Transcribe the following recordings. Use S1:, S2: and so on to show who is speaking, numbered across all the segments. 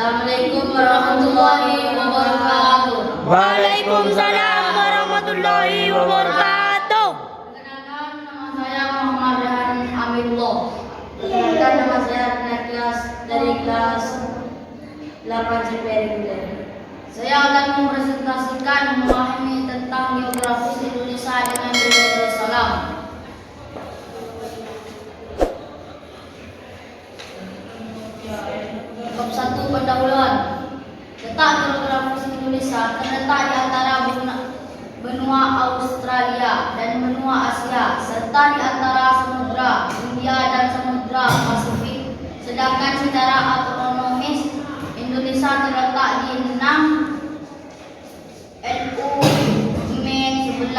S1: Assalamualaikum warahmatullahi wabarakatuh.
S2: Waalaikumsalam warahmatullahi wabarakatuh.
S1: Perkenalkan, nama saya Muhammad Rehan Amirullah. Perkenalkan, nama saya kelas dari kelas 8 CPR. Saya akan mempresentasikan memahami tentang geografis Indonesia dengan budaya Darussalam. Bab 1, pendahuluan. Letak geografis Indonesia terletak di antara benua Australia dan benua Asia, serta di antara Samudra Hindia dan Samudra Pasifik. Sedangkan secara astronomis, Indonesia terletak di 6 LU Min 11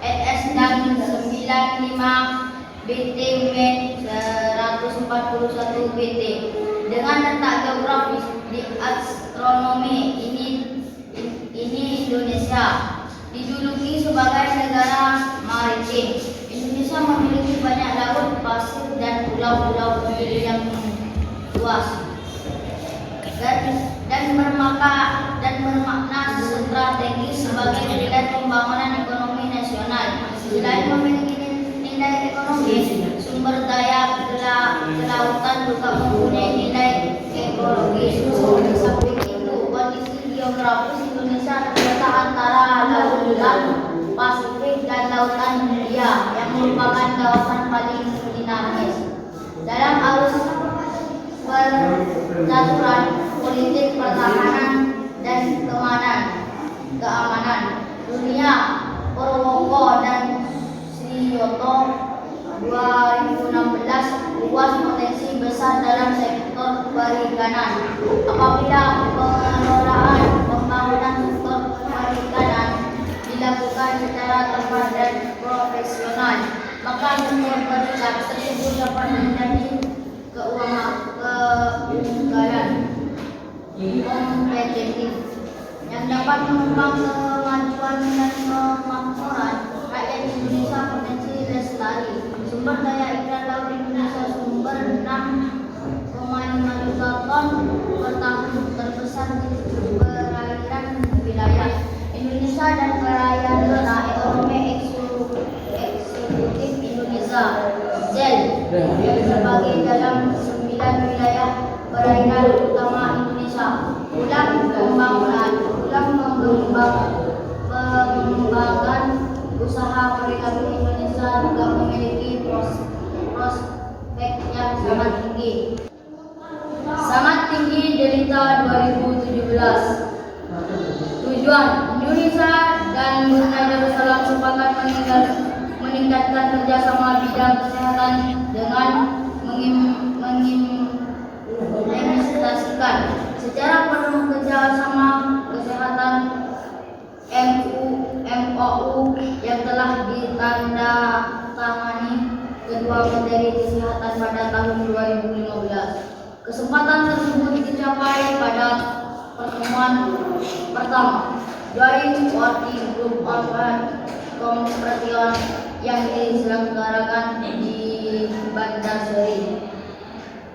S1: NS dan 95 BT Min 141 BT. Dengan letak geografis di astronomi ini Indonesia dijuluki sebagai negara maritim. Indonesia memiliki banyak laut, pasir dan pulau-pulau kecil yang luas dan bermakna strategis sebagai nilai pembangunan ekonomi nasional. Selain memiliki nilai ekonomis, sumber daya kelautan juga mempunyai nilai ekologis. Di samping itu, kondisi geografis Indonesia terletak antara Lautan Pasifik dan Lautan Hindia yang merupakan kawasan paling dinamis. Dalam arus percaturan politik pertahanan dan keamanan dunia, Purwoko dan Sriyoto 2016 luas potensi besar dalam sektor perikanan. Apabila pengelolaan pembangunan sektor perikanan dilakukan secara tepat dan profesional, maka sektor perikanan tersebut dapat menjadi keunggulan kompetitif yang dapat mengembang kemajuan dan kemakmuran rakyat Indonesia. Potensi lestari sumber daya ikan laut Indonesia sumber 6,5 juta ton per tahun, terbesar di perairan wilayah Indonesia dan perairan zona ekonomi eksekutif Indonesia ZEL yang terbagi dalam 9 wilayah perairan utama Indonesia. Pengembangan usaha perikanan Indonesia juga memiliki prospek yang sangat tinggi dari tahun 2017. Tujuan Indonesia dan Brunei Darussalam sepakat meningkatkan kerjasama bidang kesehatan dengan mengimplementasikan secara penuh kerjasama kesehatan MOU yang telah ditandatangani kedua Menteri Kesehatan pada tahun 2015. Kesempatan tersebut dicapai pada pertemuan pertama Joint Working Group on Competition yang diselenggarakan di Bandar Seri,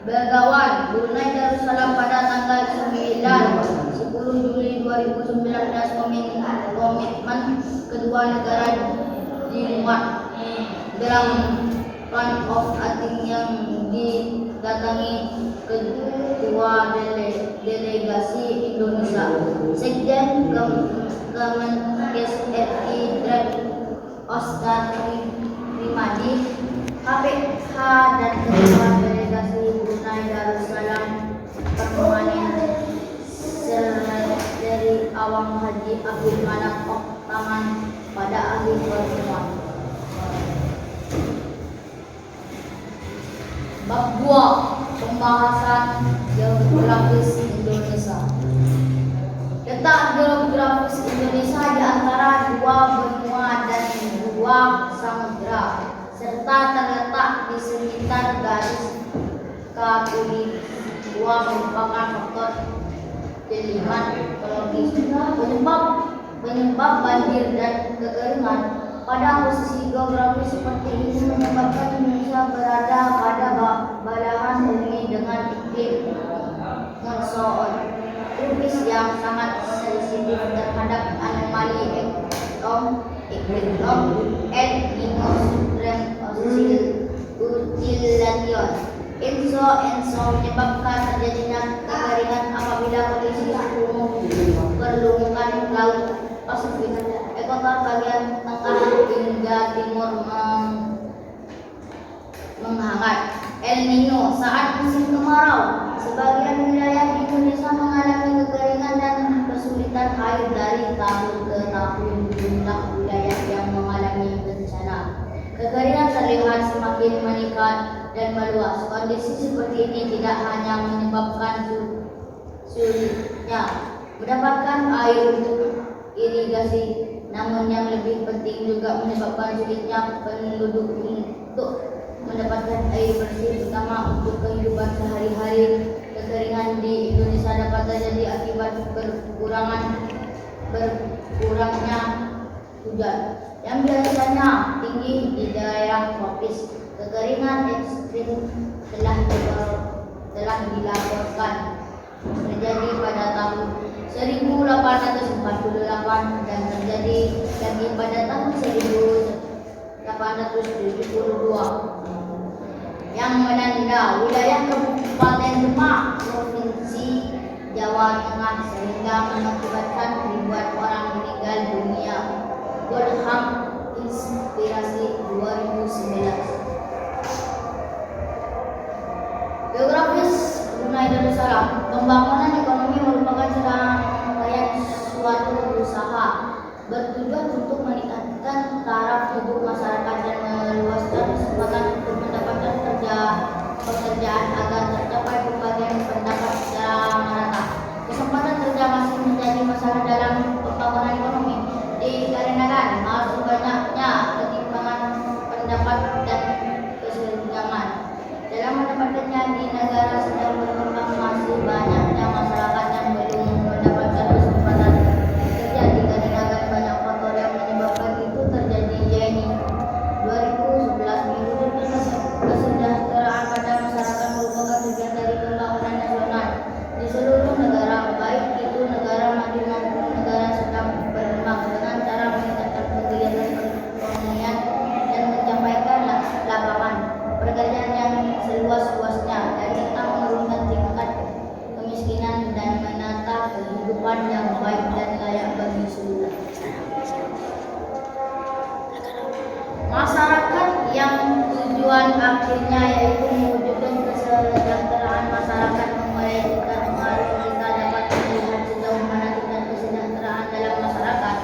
S1: Begawan, Brunei Darussalam pada tanggal 10 Juli 2019. Komitmen kedua negara dimuat dalam Plan of Action yang didatangi ketua delegasi Indonesia, Sekjen Kemenkes RI Dr. Oscar Primadi, KPH dan ketua delegasi Brunei Darussalam permanen dari Awang Haji Abdul Malik Taman pada akhir pertemuan. Bab 2, pembahasan geografis Indonesia. Letak geografis Indonesia di antara dua benua dan dua samudra, serta terletak di sekitar garis khatulistiwa merupakan faktor pilihan ekologis. Penyebab banjir dan kekeringan pada posisi geografis seperti ini menyebabkan Indonesia berada pada belahan bumi dengan iklim monsoon Lupis yang sangat sensitif terhadap anomali ekrom El Nino Supreme Oscillation. Enso menyebabkan terjadinya kekeringan apabila kondisi suhu perlumukan laut Pasifik ekuator bagian tengah hingga timur menghangat. El Nino saat musim kemarau, sebagian wilayah di Indonesia mengalami kekeringan dan kesulitan air dari tahun ke tahun. Jumlah wilayah yang mengalami bencana kekeringan terlihat semakin meningkat dan meluas. Kondisi seperti ini tidak hanya menyebabkan sulitnya mendapatkan air untuk irigasi, namun yang lebih penting juga menyebabkan sulitnya penduduk untuk mendapatkan air bersih, terutama untuk kehidupan sehari-hari. Kekeringan di Indonesia dapat terjadi akibat berkurangnya hujan yang biasanya tinggi di daerah tropis. Kekeringan ekstrim telah dilaporkan terjadi pada tahun 1848 dan terjadi lagi pada tahun 1872 yang melanda wilayah Kabupaten Demak, Provinsi Jawa Tengah, sehingga mengakibatkan ribuan orang meninggal dunia. World Ham Inspirasi 2019. Geografis Brunei Darussalam. Pembangunan ekonomi merupakan serangkaian suatu usaha bertujuan untuk meningkatkan taraf hidup masyarakat dan meluaskan kesempatan untuk mendapatkan pekerjaan agar tercapai pembagian pendapat secara merata. Kesempatan kerja masih menjadi masalah dalam pembangunan ekonomi dikarenakan masih banyaknya ketimpangan pendapat dan kesenjangan dalam mendapatkannya. Di negara sedang berkembang masih banyaknya masyarakat yang belum mendapatkan kesempatan kerja dikarenakan banyak faktor yang menyebabkan itu terjadi, yaitu 2011 mewujudkan kesejahteraan pada masyarakat merupakan tujuan dari pembangunan nasional di seluruh negara, baik itu negara maju maupun negara sedang berkembang, dengan cara meningkatkan kegiatan perekonomian dan mencapaikan lapangan pekerjaan yang seluas-luasnya dan tetap menurunkan tingkat kemiskinan dan menata kehidupan yang baik dan layak bagi seluruh masyarakat, yang tujuan akhirnya yaitu mewujudkan kesejahteraan masyarakat. Memulai tingkat pengaruh kita dapat melihat sejauh mana tingkat kesejahteraan dalam masyarakat.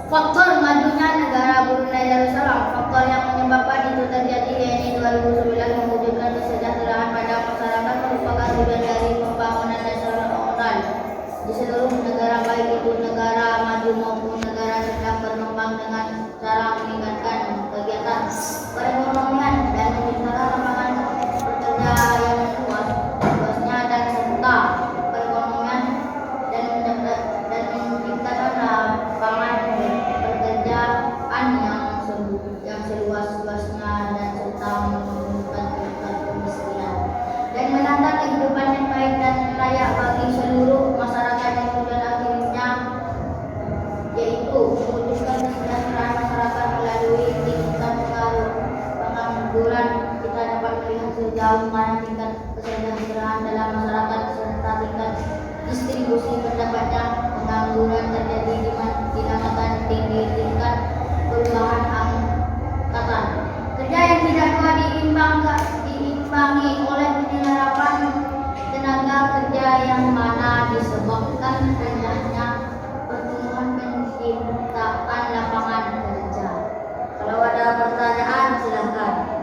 S1: Faktor majunya negara Brunei Darussalam. Faktor yang menyebabkan itu terjadi yaitu 2009 mewujudkan kesejahteraan pada masyarakat merupakan tujuan dari pembangunan nasional di seluruh negara, baik itu negara maju maupun negara sedang berkembang, dengan cara meningkatkan kegiatan perekonomian dan menciptakan lapangan kerja yang luasnya dan serta perekonomian dan menciptakan lapangan pekerjaan yang seluas-luasnya dan serta menurunkan tingkat kemiskinan dan menata kehidupan yang baik dan layak bagi seluruh masyarakat, yang tujuan akhirnya yaitu mewujudkan kesejahteraan masyarakat melalui tingkat pengaruh pengangguran. Kita dapat melihat sejauh mana tingkat kesejahteraan dalam masyarakat serta tingkat distribusi pendapatnya. Pengangguran terjadi dinamakan tinggi tingkat perubahan angkatan kerja yang tidak diimbangi oleh penyerapan tenaga kerja, yang mana disebabkan rendahnya pertumbuhan penciptaan lapangan kerja. Kalau ada pertanyaan silakan.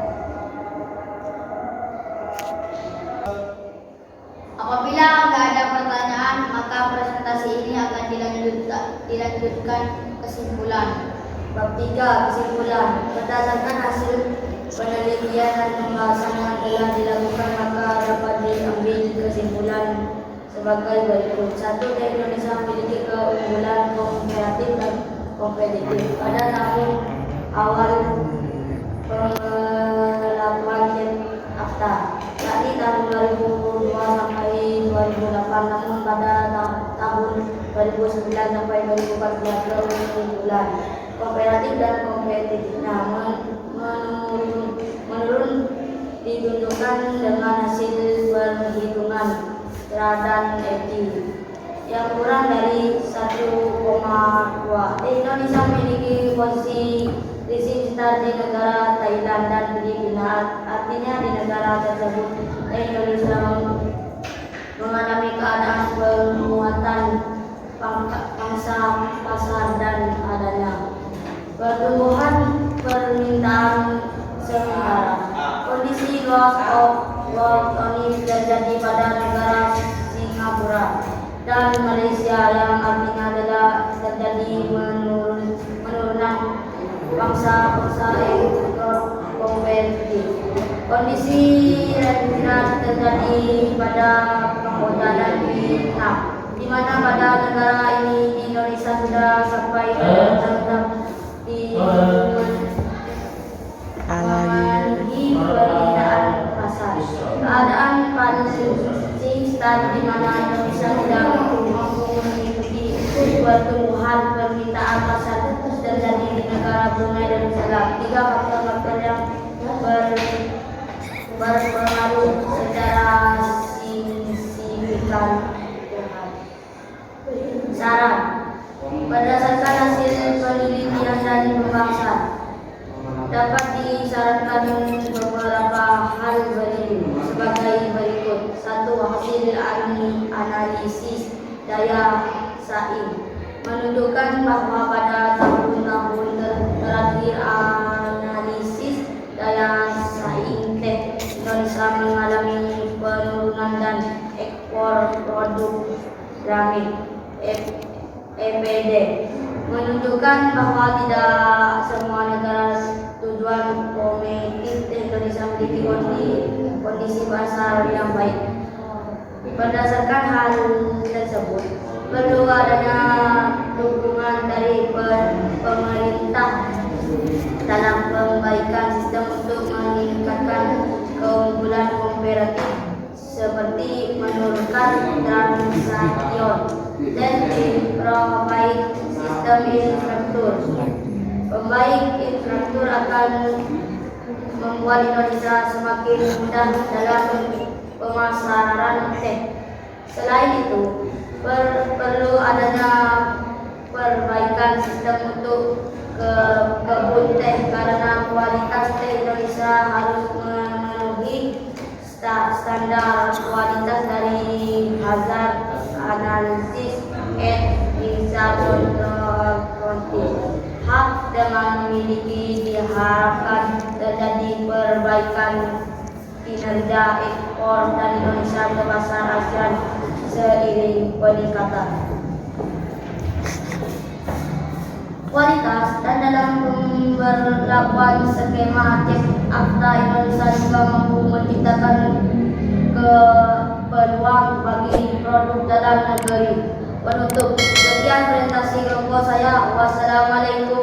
S1: Apabila nggak ada pertanyaan, maka presentasi ini akan dilanjutkan kesimpulan. Bab 3, kesimpulan. Berdasarkan hasil penelitian dan pembahasan yang telah dilakukan, maka dapat diambil kesimpulan sebagai berikut. 1. Indonesia memiliki keunggulan komparatif dan kompetitif. Pada tahun awal pengelapan AFTA, yakni tahun 2002 sampai 2008, namun pada tahun 2009 sampai 2014 bulan kooperatif dan kompetitif menurun ditunjukkan dengan hasil perhitungan dan FT yang kurang dari 1,2. Indonesia memiliki posisi rising star di negara Thailand dan Filipina. Artinya di negara tersebut Indonesia mengalami keadaan penguatan pangsa pasar dan adanya pertumbuhan permintaan sementara. Kondisi loss of work only terjadi pada negara Singapura dan Malaysia, yang artinya adalah terjadi penurunan bangsa ekspor kompetitif. Kondisi rendah terjadi pada Kamboja dan Vietnam, di mana pada negara ini Indonesia sudah sampai tahap di memenuhi permintaan pasar. Keadaan paling start di mana Indonesia tidak mampu mengikuti pertumbuhan permintaan pasar terjadi di negara Brunei Darussalam. 3 faktor-faktor yang berpengaruh secara signifikan. Saran berdasarkan hasil penelitian dan pembahasan dapat disarankan beberapa hal sebagai berikut. 1. Hasil analisis daya saing menunjukkan bahwa pada tahun-tahun terakhir analisis daya saing teh Indonesia mengalami penurunan dan ekspor produk keramik EPD menunjukkan bahwa tidak semua negara tujuan komoditif Indonesia memiliki kondisi pasar yang baik. Berdasarkan hal tersebut, perlu adanya dukungan dari pemerintah dalam perbaikan sistem untuk meningkatkan keunggulan kooperatif, seperti menurunkan transaction dan memperbaiki sistem infrastruktur. Pembaik infrastruktur akan membuat Indonesia semakin mudah dalam pemasaran teh. Selain itu, perlu adanya perbaikan sistem untuk kebun teh, karena kualitas teh Indonesia harus memenuhi standar kualitas dari Hazard Analysis and Insert Control. Hak dengan memiliki diharapkan terjadi perbaikan kinerja ekspor dan Indonesia ke pasar ASEAN seiring peningkatan kualitas. Dan dalam pemberlakuan skema cek akta, Indonesia juga mampu menciptakan peluang bagi produk dalam negeri. Penutup, sekian presentasi kelompok saya. Wassalamualaikum